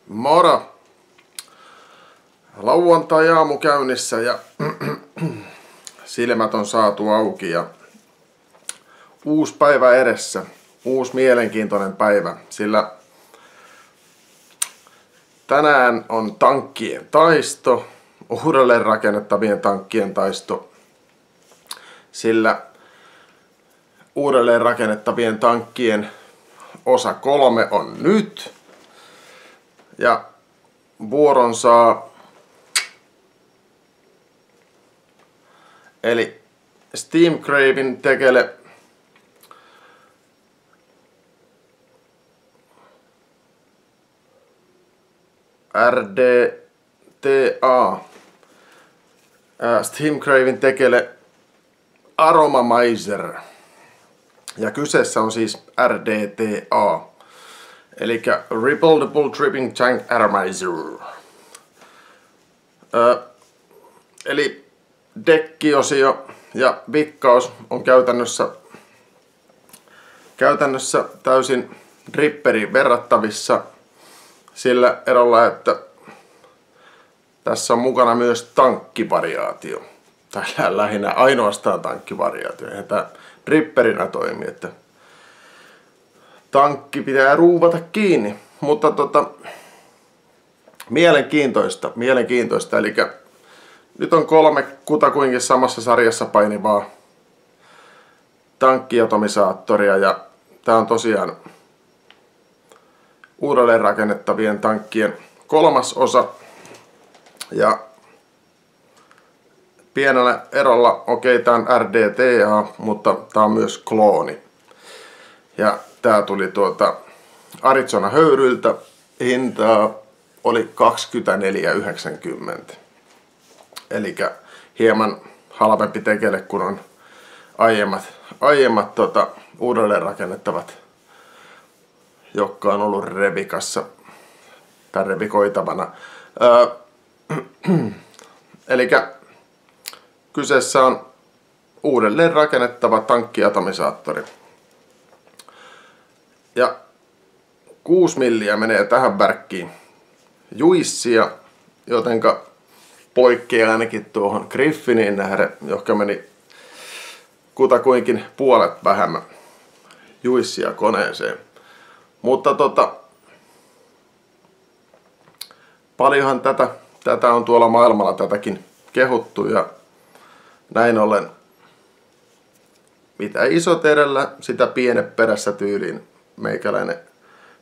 Moro! Lauantai-aamu käynnissä ja silmät on saatu auki ja uusi päivä edessä. Uusi mielenkiintoinen päivä, sillä tänään on tankkien taisto, uudelleen rakennettavien tankkien taisto, sillä uudelleen rakennettavien tankkien osa 3 on nyt ja vuoron saa eli Steamcraven tekele RDTA. Steamcraven tekele Aromamizer. Ja kyseessä on siis RDTA. Eli Rebuildable Dripping Tank Atomizer. Eli dekkiosio ja vikkaus on käytännössä täysin dripperiin verrattavissa sillä erolla, että tässä on mukana myös tankkivariaatio. Tai lähinnä ainoastaan tankkivariaatio. Eihän tämä dripperinä toimi, että tankki pitää ruuvata kiinni. Mutta mielenkiintoista. Eli nyt on 3 kutakuinkin samassa sarjassa painivaa tankkiatomisaattoria ja tää on tosiaan uudelleen rakennettavien tankkien 3. osa. Ja pienellä erolla, tää on RDTA, mutta tää on myös klooni. Ja tää tuli Arizona höyryltä, hintaa oli 24,90. Eli hieman halvempi tekele kuin on aiemmat uudelleen rakennettavat, jotka on ollut revikassa tai revikoitavana. Eli kyseessä on uudelleen rakennettava tankkiatomisaattori. Ja 6 milliä menee tähän värkkiin juissia, jotenka poikkeaa ainakin tuohon Griffiniin nähden, johon meni kutakuinkin puolet vähemmän juissia koneeseen. Mutta paljonhan tätä on tuolla maailmalla tätäkin kehuttu ja näin ollen mitä isot edellä, sitä pienet perässä tyyliin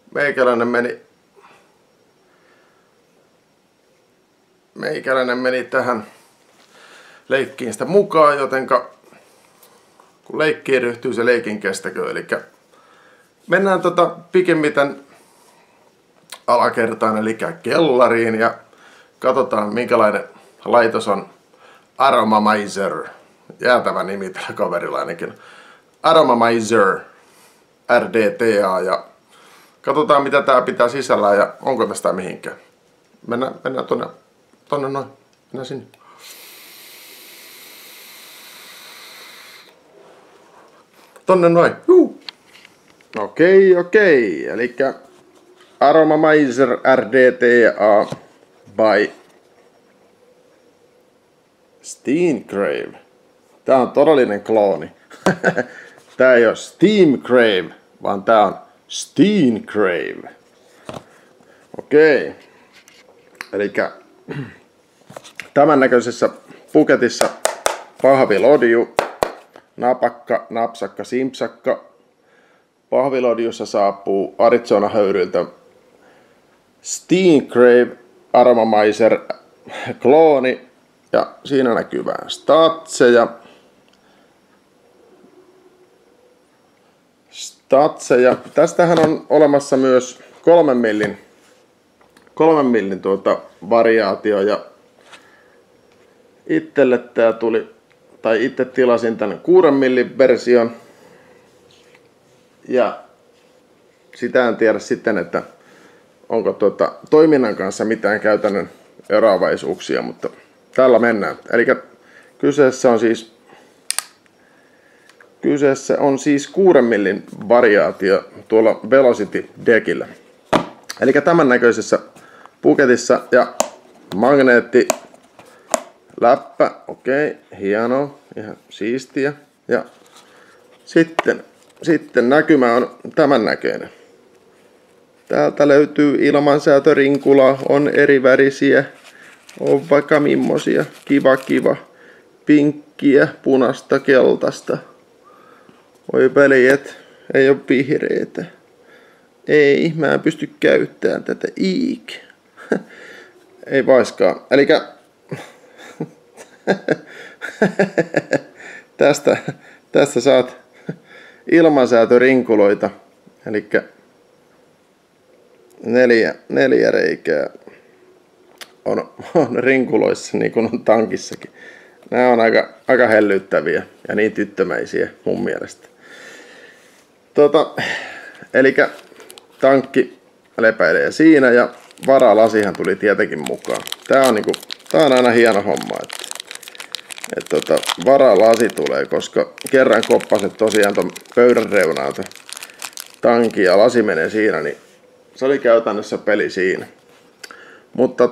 meikäläinen meni tähän leikkiin sitä mukaan, jotenka kun leikkiin ryhtyy, se leikin kestäkö. Eli mennään pikimmiten alakertaan eli kellariin ja katsotaan minkälainen laitos on Aromamizer. Jäätävä nimi tällä kaverilla ainakin. Aromamizer RDTA ja katsotaan mitä tää pitää sisällään ja onko tästä mihinkään. Mennään tonne noin. Mennään sinne. Tonne noin. Okei. Elikkä Aromamizer RDTA by Steamcraven. Tää on todellinen klooni. Tää ei oo Steamcraven, vaan tää on Steamcraven. Okei. Elikkä tämän näköisessä puketissa pahvilodju, napakka, napsakka, simpsakka. Pahvilodjussa saapuu Arizona höyryltä Steamcraven Aromamizer klooni ja siinä näkyy vähän statseja. Tästähän on olemassa myös 3 millin variaatio ja itselle tää tuli, tai itse tilasin tän 6 millin version ja sitä en tiedä sitten, että onko toiminnan kanssa mitään käytännön eroavaisuuksia, mutta tällä mennään. Eli kyseessä on siis 6 millin variaatio tuolla Velocity Deckillä. Eli tämän näköisessä puketissa ja magneetti läppä, okei, hienoa, ihan siistiä. Ja sitten näkymä on tämän näköinen. Täältä löytyy ilmansäätörinkula, on eri värisiä, on vaikka mimmosia, kiva, pinkkiä, punaista, keltaista. Oi veljet, ei oo vihreitä. Ei, mä en pysty käyttämään tätä iik. Ei vaiskaan. Elikkä tästä saat ilmansäätörinkuloita. Elikkä 4 reikää on rinkuloissa niin kuin on tankissakin. Nämä on aika hellyttäviä ja niin tyttömäisiä mun mielestä. Elikkä tankki lepäilee siinä ja varalasihan tuli tietenkin mukaan. Tää on aina hieno homma, että varalasi tulee, koska kerran koppaset tosiaan ton pöydän reunalta tanki ja lasi menee siinä, niin se oli käytännössä peli siinä. Mutta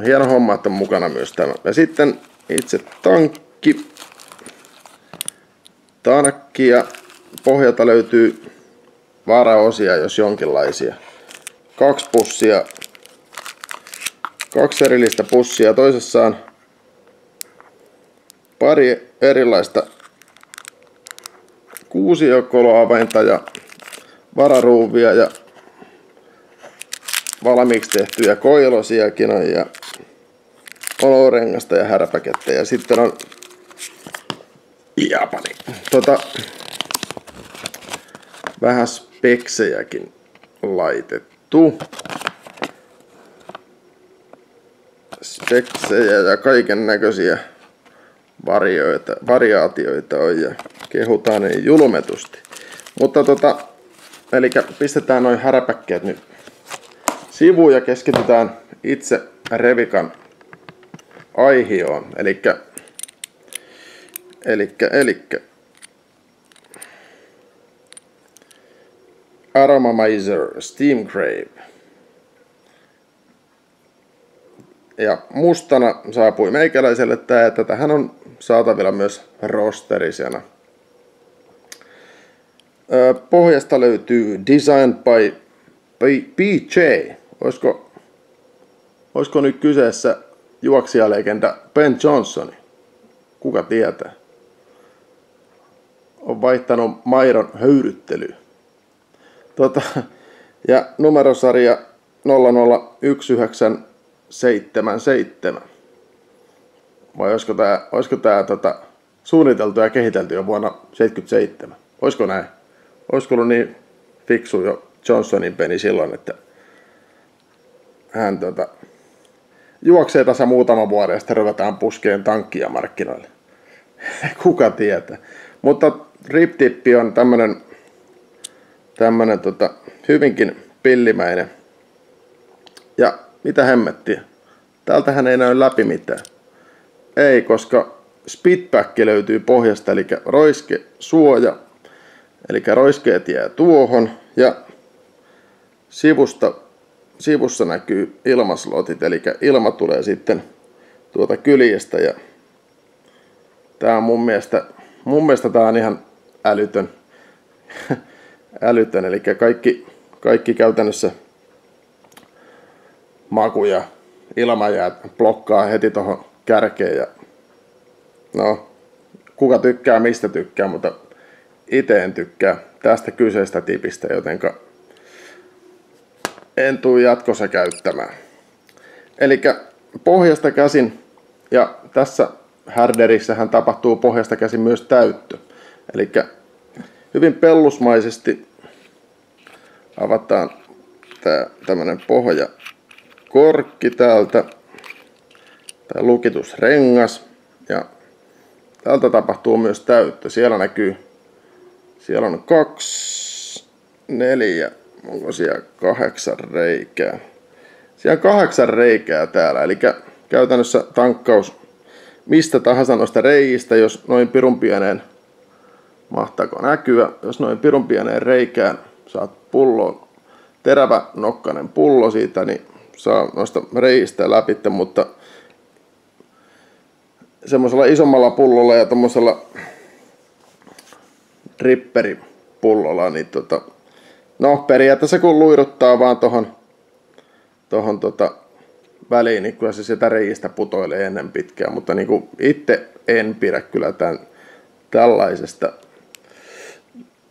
hieno homma, että on mukana myös tämä. Ja sitten itse tankki ja pohjalta löytyy varaosia, jos jonkinlaisia. 2 pussia, 2 erillistä pussia. Toisessa on pari erilaista kuusiokoloavainta ja vararuuvia ja valmiiksi tehtyjä koilosiakin on ja olorengasta ja härpäkettä ja sitten on Japani. Vähän speksejäkin laitettu. Speksejä ja kaiken näköisiä variaatioita on ja kehutaan niin julmetusti. Mutta eli pistetään noin härpäkkeet nyt sivuun ja keskitytään itse revikan aihioon. Elikkä Aromamizer Steam Crave. Ja mustana saapui meikäläiselle tää, että tähän on saatavilla myös rosterisena. Pohjasta löytyy Designed by PJ. Olisiko nyt kyseessä juoksijalegenda Ben Johnson? Kuka tietää? On vaihtanut maidon höyryttelyyn. Ja numerosarja 001977. Vai olisiko tää suunniteltu ja kehitelty jo vuonna 1977? Olisiko näin? Olisiko ollut niin fiksu jo Johnsonin peni silloin, että hän juoksee tässä muutaman vuoden ja sitten ruvetaan puskeen tankkia markkinoille. Kuka tietää. Mutta riptippi on tämmönen hyvinkin pillimäinen. Ja mitä hemmettiä? Täältähän ei näy läpi mitään. Ei, koska spitback löytyy pohjasta, eli roiskesuoja. Eli roiskeet jää tuohon ja sivussa näkyy ilmaslotit, eli ilma tulee sitten tuota kyljestä ja tää on mun mielestä tää on ihan älytön, eli kaikki käytännössä maku ja ilmajäät blokkaa heti tohon kärkeen ja no, kuka tykkää mistä tykkää, mutta itse en tykkää tästä kyseistä tipistä, jotenka en tule jatkossa käyttämään. Eli pohjasta käsin, ja tässä härderissähän tapahtuu pohjasta käsin myös täyttö. Eli hyvin pellusmaisesti avataan tämmönen pohjakorkki täältä, tämä lukitusrengas, ja täältä tapahtuu myös täyttö. Siellä on 2, 4, onko siellä 8 reikää? Siellä on 8 reikää täällä, eli käytännössä tankkaus mistä tahansa noista reiistä, jos noin pirun pieneen, mahtaako näkyä, jos noin pirun pieneen reikään saat pulloon, terävä nokkainen pullo siitä, niin saa noista reistä läpi, mutta semmoisella isommalla pullolla ja tommosella dripperipullolla, niin no periaatteessa kun luiruttaa vaan tohon väliin, niin kyllä se sieltä reistä putoilee ennen pitkään, mutta niin kuin itse en pidä kyllä tällaisesta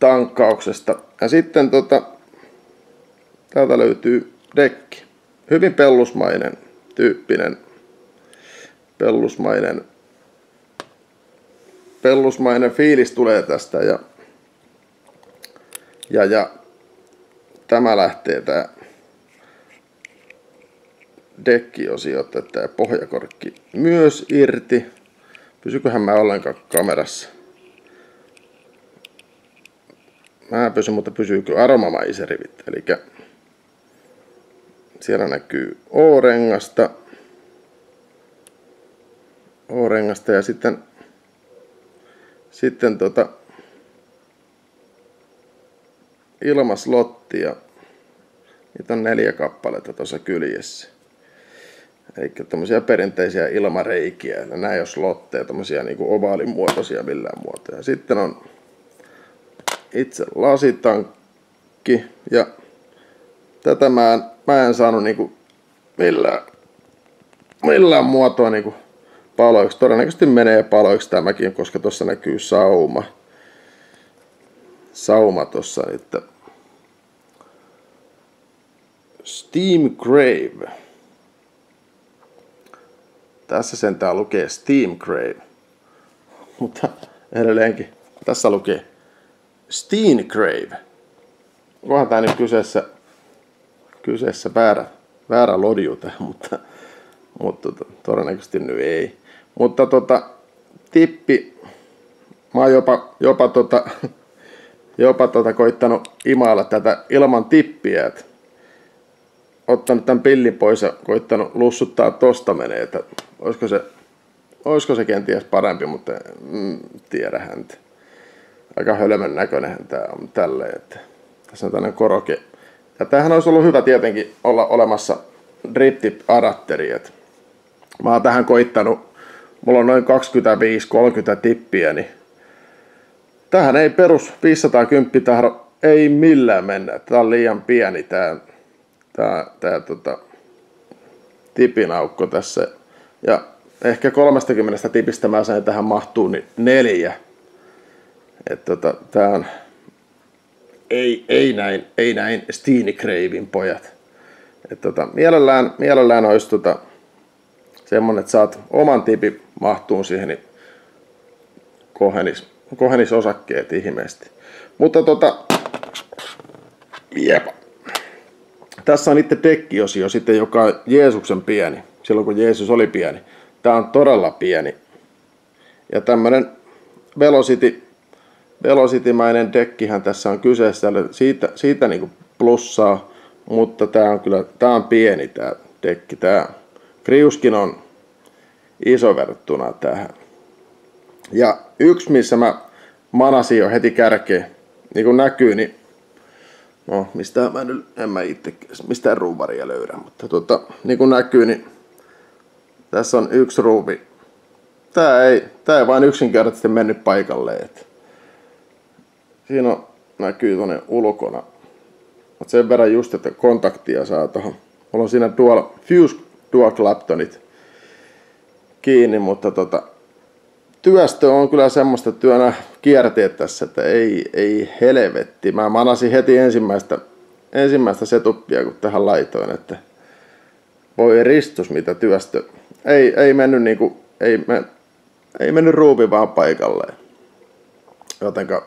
tankkauksesta. Ja sitten täältä löytyy dekki. Hyvin pellusmainen tyyppinen, pellusmainen fiilis tulee tästä ja tämä lähtee tää dekkiosio, tämä pohjakorkki myös irti. Pysyköhän mä ollenkaan kamerassa? Mä pysyn, mutta pysyykö aromamaiserivit? Eli siellä näkyy O-rengasta. Ja sitten ilmaslottia. Niitä on 4 kappaletta tuossa kyljessä. Eli tämmöisiä perinteisiä ilmareikiä. Nämä ei ole slotteja, tämmöisiä niinku ovaalimuotoisia millään muotoja. Sitten on itse lasitankki. Ja tätä mä en saanut niinku millään muotoa niinku paloiksi. Todennäköisesti menee paloiksi tämäkin, koska tuossa näkyy sauma tossa. Että Steam Grave. Tässä sentään lukee Steam Grave. Mutta edelleenkin tässä lukee Steam Grave. Onkohan tää nyt kyseessä väärä lodju tähän, mutta todennäköisesti nyt ei. Mutta tippi, mä oon jopa koittanut imailla tätä ilman tippiä, että ottanut tämän pillin pois ja koittanut lussuttaa tosta menee, että olisiko se kenties parempi, mutta tiedä häntä. Aika hölmön näköinenhän tää on tälleen, että tässä on tämmönen koroke. Ja tämähän olisi ollut hyvä tietenkin olla olemassa drip-tip-adatteri. Mä oon tähän koittanut, mulla on noin 25-30 tippiä, niin tähän ei perus 510 tahdo ei millään mennä. Tää on liian pieni tää tipin aukko tässä. Ja ehkä 30 tipistä mä sain tähän mahtuu niin 4. Että tää on ei näin Steam Graven pojat. Että mielellään olisi semmonen, että saat oman tipin mahtuun siihen, niin kohenis osakkeet ihmeesti. Mutta jepa. Tässä on itse dekkiosio sitten, joka on Jeesuksen pieni. Silloin kun Jeesus oli pieni. Tää on todella pieni. Ja tämmönen Velocity-mäinen dekkihän tässä on kyseessä. Siitä niinku plussaa. Mutta tää on pieni tää dekki. Tää kriuskin on iso verrattuna tähän. Ja yksi missä mä manasin jo heti kärkeen, niin kuin näkyy, niin no mistään ruuvaria löydä, mutta niin kuin näkyy, niin tässä on yksi ruuvi. Tää ei vain yksinkertaisesti mennyt paikalleen. Siinä näkyy tuonne ulkona. Mutta sen verran just, että kontaktia saa tohon. Mulla on siinä Fuse Dual Claptonit kiinni, mutta työstö on kyllä semmoista työnä kierteet tässä, että ei helvetti. Mä manasin heti ensimmäistä setupia, kun tähän laitoin, että voi ristus mitä työstö. Ei mennyt niinku, ei mennyt ruuvi vaan paikalleen. Jotenka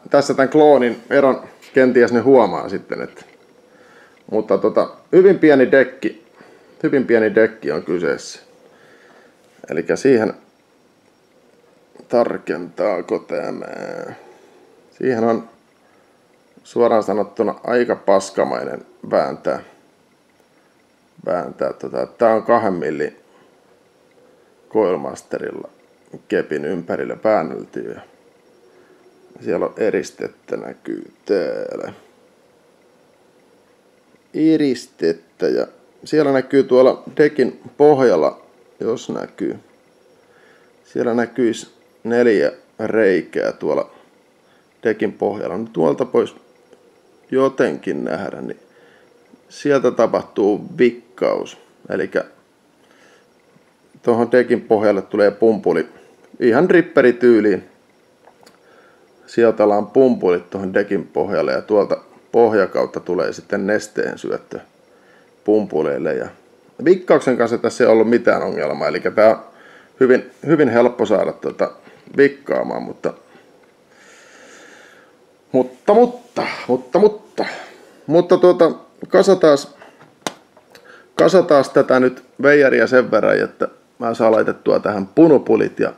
tässä tämän kloonin eron kenties ne huomaa sitten, että mutta hyvin pieni dekki on kyseessä. Eli siihen tarkentaako tämä. Siihen on suoraan sanottuna aika paskamainen vääntää. Tää on 2 millin Coilmasterilla kepin ympärille väänneltyä. Ja siellä on eristettä näkyy täällä. Eristettä ja siellä näkyy tuolla dekin pohjalla, jos näkyy. Siellä näkyisi 4 reikää tuolla dekin pohjalla. No, tuolta pois jotenkin nähdä, niin sieltä tapahtuu vikkaus. Eli tuohon dekin pohjalle tulee pumpuli ihan dripperityyliin. Sieltä ollaan pumpulit tuohon dekin pohjalle ja tuolta pohjakautta tulee sitten nesteen syöttö pumpuleille. Ja vikkauksen kanssa tässä ei ollut mitään ongelmaa, eli tämä on hyvin helppo saada vikkaamaan, mutta kasataan tätä nyt veijariä sen verran, että mä saan laitettua tähän punupulit ja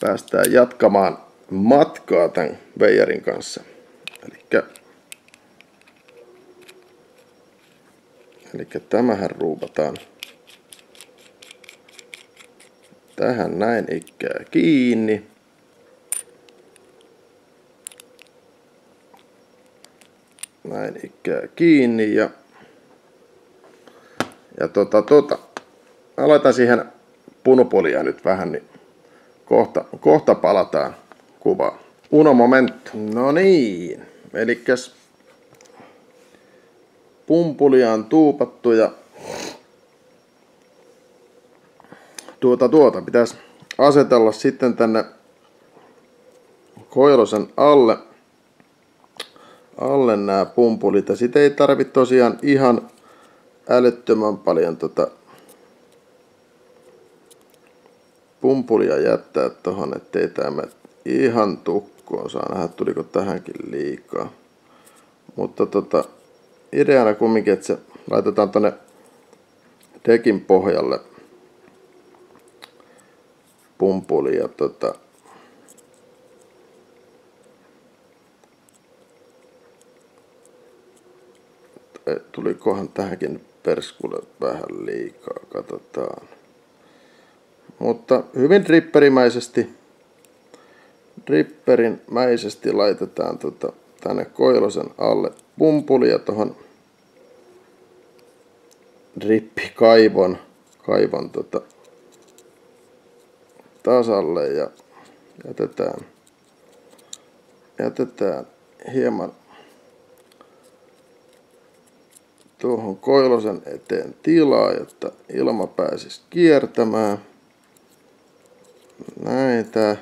päästään jatkamaan matkaa tämän veijarin kanssa. Eli tämähän ruuvataan tähän näin ikkää kiinni. Näin ikkää kiinni ja mä laitan siihen punupolia nyt vähän, niin kohta palataan kuvaan. Uno momento. No niin, elikkäs pumpulia on tuupattu ja pitäisi asetella sitten tänne koilosen alle nämä pumpulit. Ja sit ei tarvitse tosiaan ihan älyttömän paljon pumpulia jättää tohon, ettei tämä ihan tukkoon. Saa nähdä, tuliko tähänkin liikaa. Mutta ideana kumminkin, että se laitetaan tonne dekin pohjalle pumpuli ja tulikohan tähänkin perskulle vähän liikaa, katsotaan. Mutta hyvin dripperimäisesti laitetaan tänne koilosen alle pumpuli ja tohon drippikaivon tasalle ja jätetään hieman tuohon koilosen eteen tilaa, jotta ilma pääsisi kiertämään. Näin, tää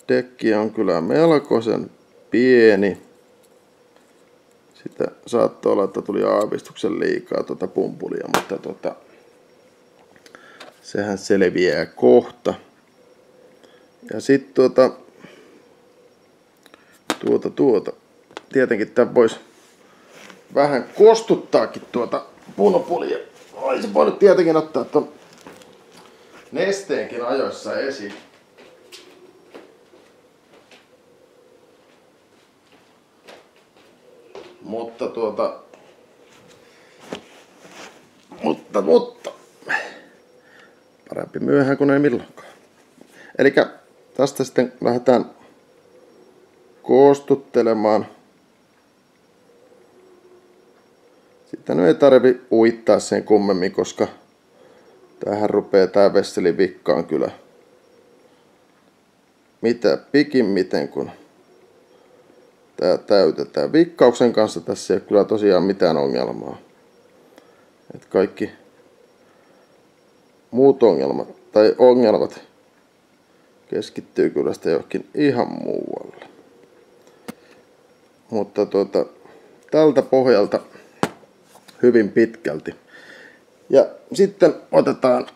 dekki on kyllä melkoisen pieni. Sitä saattoi olla, että tuli aavistuksen liikaa pumpulia, mutta sehän selviää kohta. Ja sitten tietenkin tää voisi vähän kostuttaakin punupulia. Olisi voinut tietenkin ottaa ton nesteenkin ajoissa esiin. Mutta parempi myöhään kuin ei milloinkaan. Elikkä tästä sitten lähdetään koostuttelemaan. Sitten ei tarvi uittaa sen kummemmin, koska tähän rupeaa tää vesseli vikkaan kyllä mitä pikimmiten, kun tää täytetään. Vikkauksen kanssa tässä ei ole kyllä tosiaan mitään ongelmaa. Et kaikki muut ongelmat keskittyy kyllä sitten johonkin ihan muualle. Mutta tältä pohjalta hyvin pitkälti. Ja sitten otetaan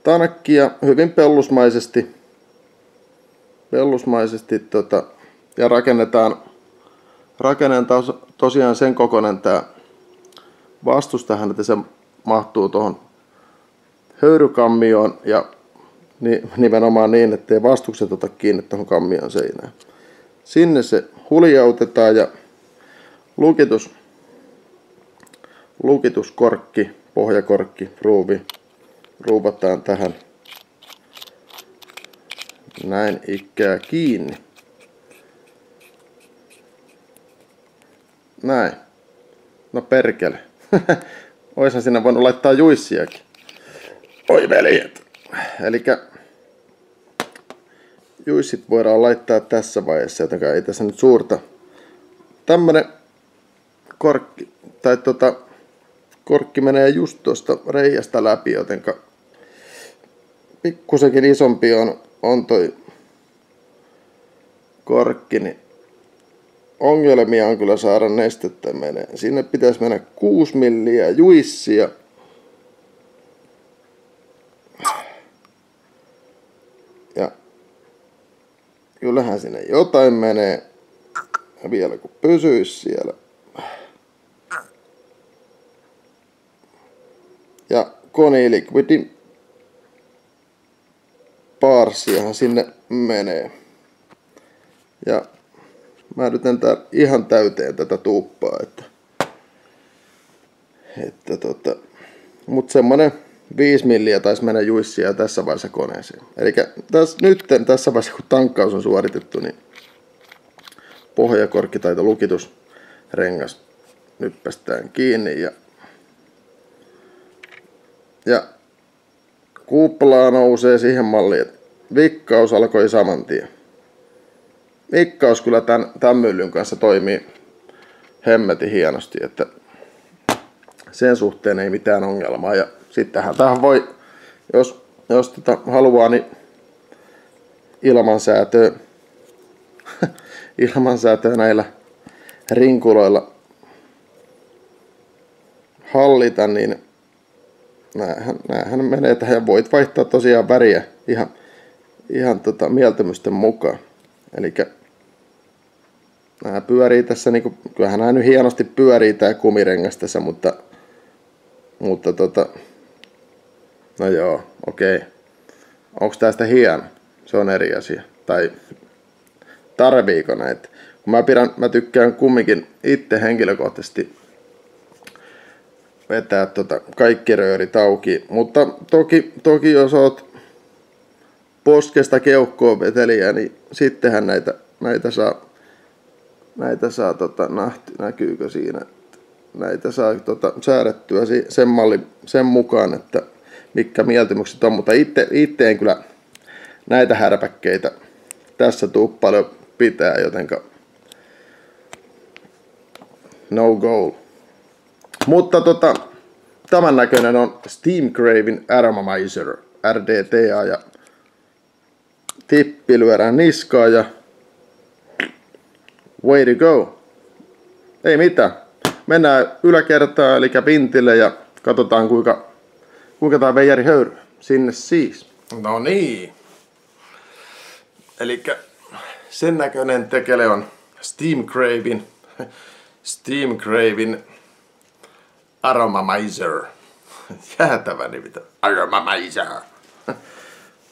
tankkia hyvin pellusmaisesti ja rakennetaan tosiaan sen kokoinen tää vastus tähän, että se mahtuu tuohon höyrykammioon ja nimenomaan niin, ettei vastukset ota kiinni tuohon kammion seinään. Sinne se huljautetaan ja lukitus lukituskorkki, pohjakorkki, ruuvi. Ruuvataan tähän näin ikkää kiinni. Näin. No perkele. Oishan sinne voinut laittaa juissiakin. Oi veljet. Elikkä juissit voidaan laittaa tässä vaiheessa, joten ei tässä nyt suurta. Tämmönen korkki, tai korkki menee just tuosta reiästä läpi, jotenka pikkusenkin isompi on toi korkki, niin ongelmia on kyllä saada nestettä menee. Sinne pitäisi mennä 6 milliä juissia. Ja kyllähän sinne jotain menee. Ja vielä kun pysyisi siellä. Ja Koni Liquidin parsiahan sinne menee. Ja mä yritän tää ihan täyteen tätä tuuppaa, mut semmonen 5 milliä taisi mennä juissia tässä vaiheessa koneeseen. Eli tässä vaiheessa kun tankkaus on suoritettu, niin pohjakorkki tai lukitusrengas nyppästään kiinni ja kuplaa nousee siihen malliin, että vikkaus alkoi saman tien. Vikkaus kyllä tämän myllyn kanssa toimii hemmetin hienosti, että sen suhteen ei mitään ongelmaa. Ja sittenhän tähän voi, jos haluaa, niin ilmansäätöä näillä rinkuloilla hallita, niin näähän menee tähän ja voit vaihtaa tosiaan väriä ihan mieltymysten mukaan. Elikkä nämä pyörii tässä niinku, kyllähän nämä nyt hienosti pyörii tää kumirengas tässä, mutta no joo, okei. Onks tästä hieno? Se on eri asia. Tai tarviiko näitä? Mä tykkään kumminkin itse henkilökohtaisesti vetää kaikki röörit auki, mutta toki jos oot poskesta keuhkoon vetelijä, niin sittenhän näitä saa näkyykö siinä? Näitä saa säädettyä sen mukaan, että mitkä mieltymykset on, mutta itse en kyllä näitä härpäkkeitä tässä tuu paljon pitää, jotenka no go. Mutta tämän näköinen on Steam Craven Aromizer RDTA ja tippi lyödään niskaan ja way to go. Ei mitään. Mennään yläkertaan eli vintille ja katsotaan kuinka tää veijari höyryy. Sinne siis. No niin. Elikkä sen näköinen tekele on Steam Craven Aromizer. Jäätävä nimi. Aromizer.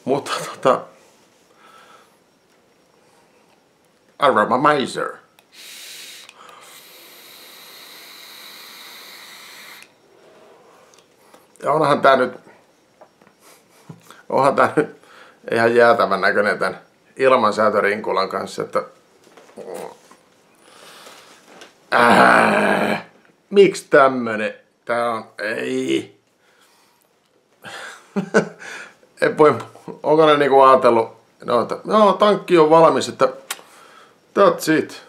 Mutta Aromizer. Ja onhan tää nyt ihan jäätävän näköinen tän ilmansäätörinkulan kanssa, että miksi tämmönen? Tää on, ei. En voi, onko ne niinku ajatellut, no tankki on valmis, että that's it.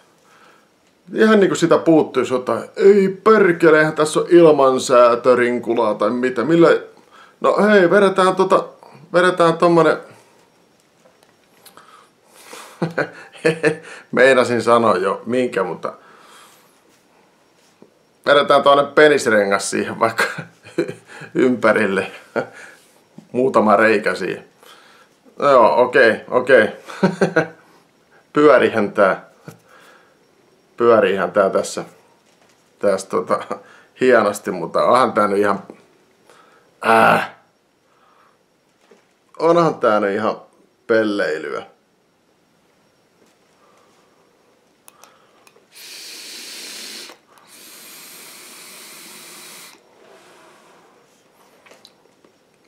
Ihan niinku sitä puuttuisi jotain. Ei perkele, eihän tässä on ilmansäätörinkulaa tai mitä. Millä? No hei, vedetään tommonen. Meinasin sanoa jo minkä, mutta vedetään toinen penisrengas siihen vaikka ympärille. Muutama reikä siihen. No joo, okei. Pyöriihän tää tässä hienosti, mutta onhan tää nyt ihan onhan tää nyt ihan pelleilyä.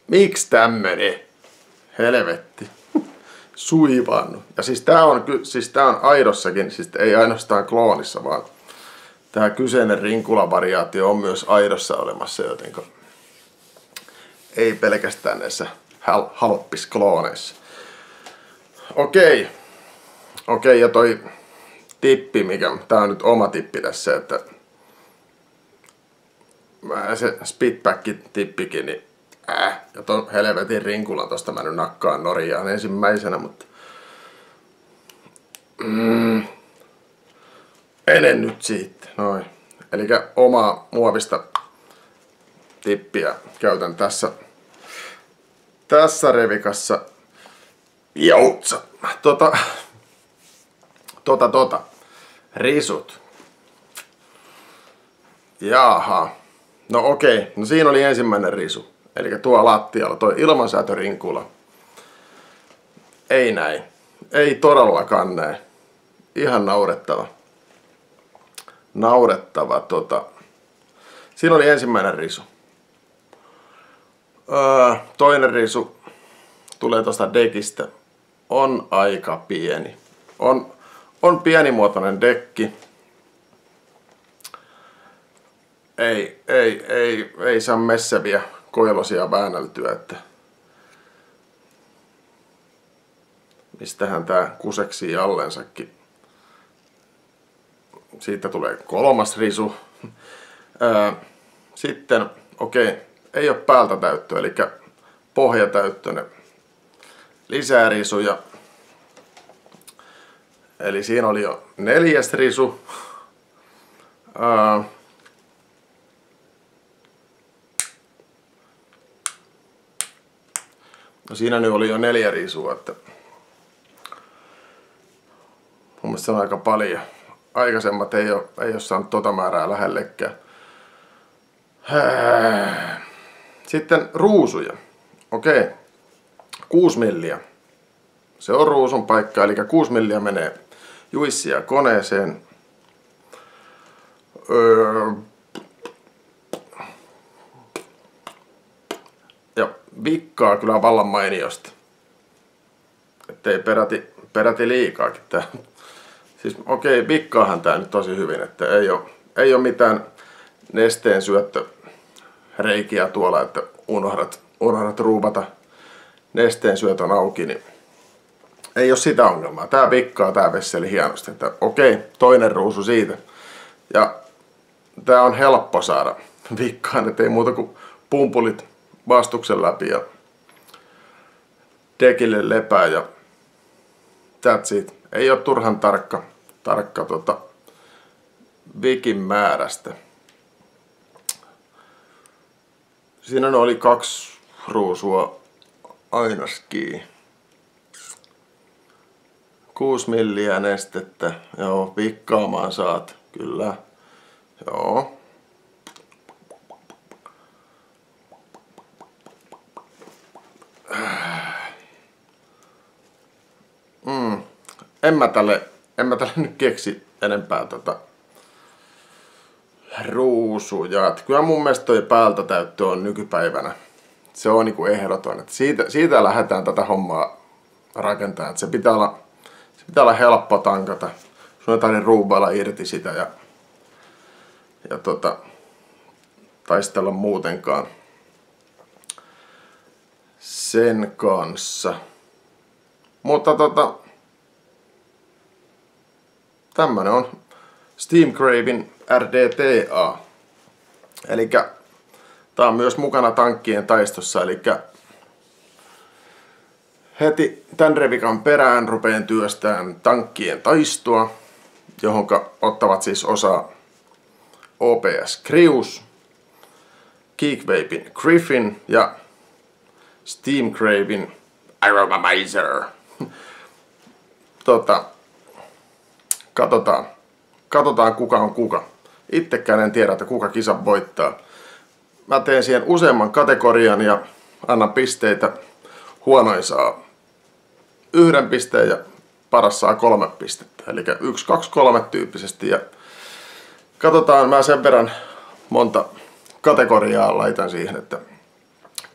Miksi tämmönen? Helvetti. Suivannut. Ja siis tää on aidossakin, siis ei ainoastaan kloonissa, vaan tää kyseinen rinkulavariaatio on myös aidossa olemassa, jotenka ei pelkästään näissä halppisklooneissa. Okei, ja toi tippi, tää on nyt oma tippi tässä, että se Spitback-tippikin, niin ja ton helvetin rinkulan tosta mä nyt nakkaan Norjaan ensimmäisenä, mutta enen nyt siitä, noin. Elikkä omaa muovista tippiä käytän tässä revikassa. Joutsa. Risut. Jaha. No okei, no siinä oli ensimmäinen risu. Eli tuo lattialla, toi ilmansäätörinkula. Ei näin. Ei todellakaan näin. Ihan naurettava. Siinä oli ensimmäinen risu. Toinen risu tulee tuosta dekistä. On aika pieni. On pienimuotoinen dekki. Ei saa messäviä koilosia väänneltyä, että mistähän tää kuseksii allensakin. Siitä tulee kolmas risu. Sitten, ei ole päältä täyttöä, eli pohjatäyttöinen. Lisää risuja. Eli siinä oli jo 4. risu. No siinä nyt oli jo 4 risua, että mun mielestä se on aika paljon. Aikaisemmat ei ole saanut tota määrää lähellekään. Sitten ruusuja. 6 milliä. Se on ruusun paikka, eli 6 milliä menee juissia koneeseen. Ja vikkaa kyllä vallan mainiosta. Ettei peräti liikaakin tää. Siis vikkaahan tää nyt tosi hyvin, että ei ole mitään nesteen syöttöreikiä tuolla, että unohdat ruupata nesteen syötön auki, niin ei ole sitä ongelmaa. Tää vikkaa tää vesseli hienosti, että toinen ruusu siitä. Ja tää on helppo saada vikkaan, ettei muuta kuin pumpulit vastuksen läpi ja dekille lepää ja that's it. Ei ole turhan tarkka vikin määrästä. Siinä oli 2 ruusua ainakin. 6 milliä nestettä. Joo, vikkaamaan saat. Kyllä. Joo. En mä tälle nyt keksi enempää ruusuja. Kyllä mun mielestä toi päältä täyttö on nykypäivänä. Se on niinku ehdoton. Että siitä lähdetään tätä hommaa rakentamaan. Että se pitää olla helppo tankata. Sun ei tarvitse ruuvailla irti sitä ja taistella muutenkaan sen kanssa. Mutta tämmönen on Steamcraven RDTA. Elikkä tää on myös mukana tankkien taistossa, elikkä heti tän revikan perään rupeen työstään tankkien taistoa, johonka ottavat siis osaa OPS Crews, Geekvapin Griffin ja Steamcraven Aromamizer. Katsotaan kuka on kuka. Itsekään en tiedä, että kuka kisan voittaa. Mä teen siihen useamman kategorian ja annan pisteitä. Huonoin saa 1 pisteen ja paras saa 3 pistettä. Eli 1, 2, 3 tyyppisesti. Ja katsotaan, mä sen verran monta kategoriaa laitan siihen, että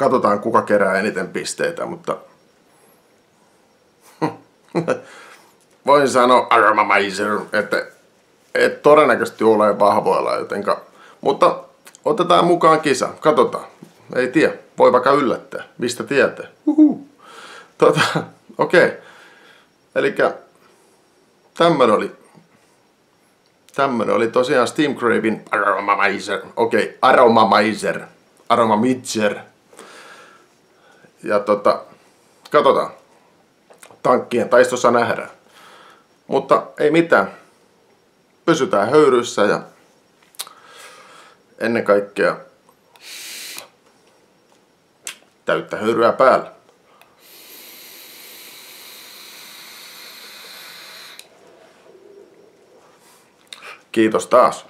Katsotaan kuka kerää eniten pisteitä, mutta voin sanoa Aromamizer, että et todennäköisesti ole vahvoilla, jotenka, mutta otetaan mukaan kisa, katsotaan. Ei tiedä, voi vaikka yllättää, mistä tietää. Okei. Elikkä tämmönen oli tosiaan Steam Craven Aromamizer. Okei, Aromamizer. Ja katsotaan. Tankkien taistossa nähdään. Mutta ei mitään. Pysytään höyryssä ja ennen kaikkea täyttä höyryä päällä. Kiitos taas.